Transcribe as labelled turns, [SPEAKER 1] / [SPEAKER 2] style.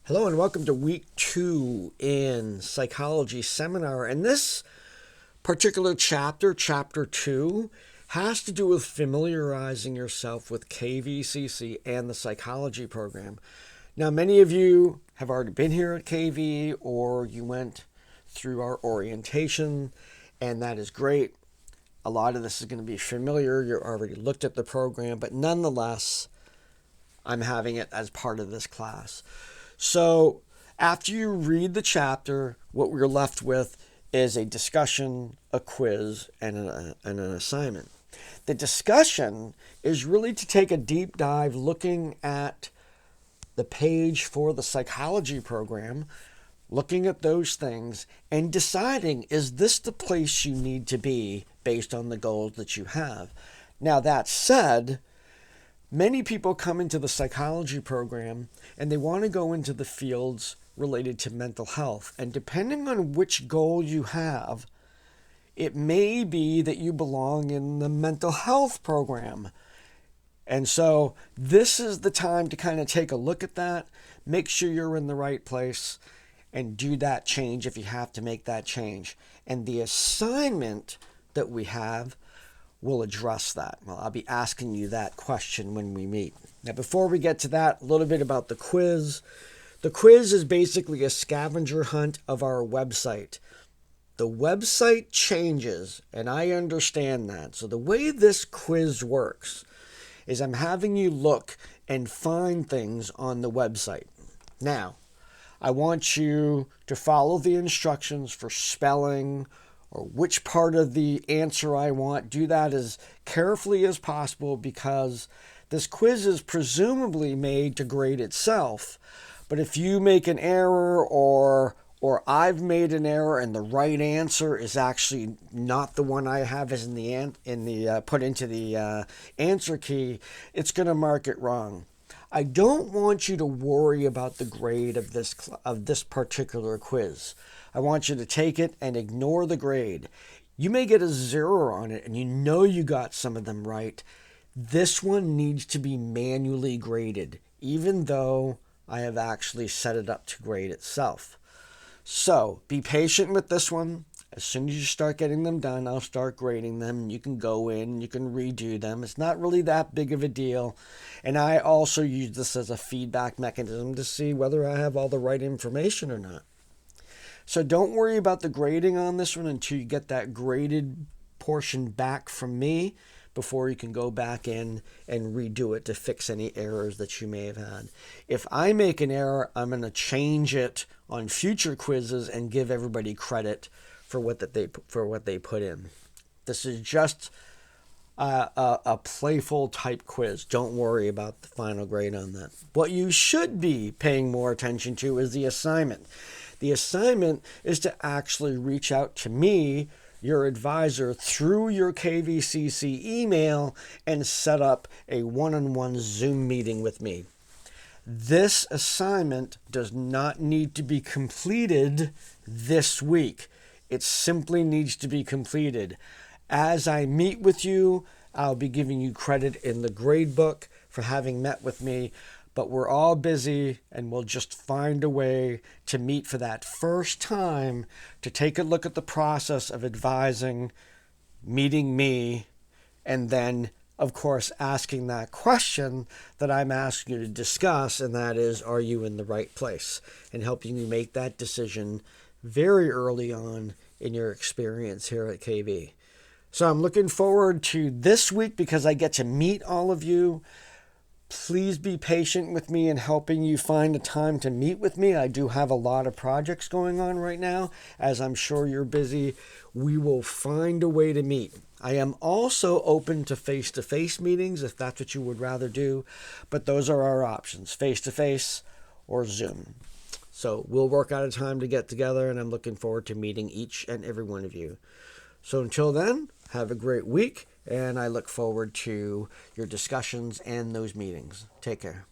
[SPEAKER 1] Hello and welcome to week 2 in psychology seminar. And this particular chapter, chapter 2, has to do with familiarizing yourself with KVCC and the psychology program. Now, many of you have already been here at KV or you went through our orientation, and that is great. A lot of this is going to be familiar. You already looked at the program, but nonetheless, I'm having it as part of this class. So after you read the chapter, what we're left with is a discussion, a quiz, and an assignment. The discussion is really to take a deep dive looking at the page for the psychology program, looking at those things, and deciding, is this the place you need to be based on the goals that you have? Now, that said, many people come into the psychology program and they want to go into the fields related to mental health. And depending on which goal you have, it may be that you belong in the mental health program. And so this is the time to kind of take a look at that, make sure you're in the right place, and do that change if you have to make that change. And the assignment that we have will address that. Well, I'll be asking you that question when we meet. Now, before we get to that, a little bit about the quiz. The quiz is basically a scavenger hunt of our website. The website changes, and I understand that. So the way this quiz works is I'm having you look and find things on the website. Now, I want you to follow the instructions for spelling or which part of the answer I want. Do that as carefully as possible because this quiz is presumably made to grade itself. But if you make an error or I've made an error and the right answer is actually not the one I have as put into the answer key, it's going to mark it wrong. I don't want you to worry about the grade of this particular quiz. I want you to take it and ignore the grade. You may get a 0 on it and you know you got some of them right. This one needs to be manually graded, even though I have actually set it up to grade itself. So be patient with this one. As soon as you start getting them done, I'll start grading them. You can go in, you can redo them. It's not really that big of a deal. And I also use this as a feedback mechanism to see whether I have all the right information or not. So don't worry about the grading on this one until you get that graded portion back from me before you can go back in and redo it to fix any errors that you may have had. If I make an error, I'm going to change it on future quizzes and give everybody credit for what they put in. This is just a playful type quiz. Don't worry about the final grade on that. What you should be paying more attention to is the assignment. The assignment is to actually reach out to me, your advisor, through your KVCC email and set up a one-on-one Zoom meeting with me. This assignment does not need to be completed this week. It simply needs to be completed. As I meet with you, I'll be giving you credit in the grade book for having met with me, but we're all busy and we'll just find a way to meet for that first time to take a look at the process of advising, meeting me, and then, of course, asking that question that I'm asking you to discuss, and that is, are you in the right place? And helping you make that decision very early on in your experience here at KV. So I'm looking forward to this week because I get to meet all of you. Please be patient with me in helping you find a time to meet with me. I do have a lot of projects going on right now. As I'm sure you're busy, we will find a way to meet. I am also open to face-to-face meetings if that's what you would rather do, but those are our options, face-to-face or Zoom. So we'll work out a time to get together, and I'm looking forward to meeting each and every one of you. So until then, have a great week, and I look forward to your discussions and those meetings. Take care.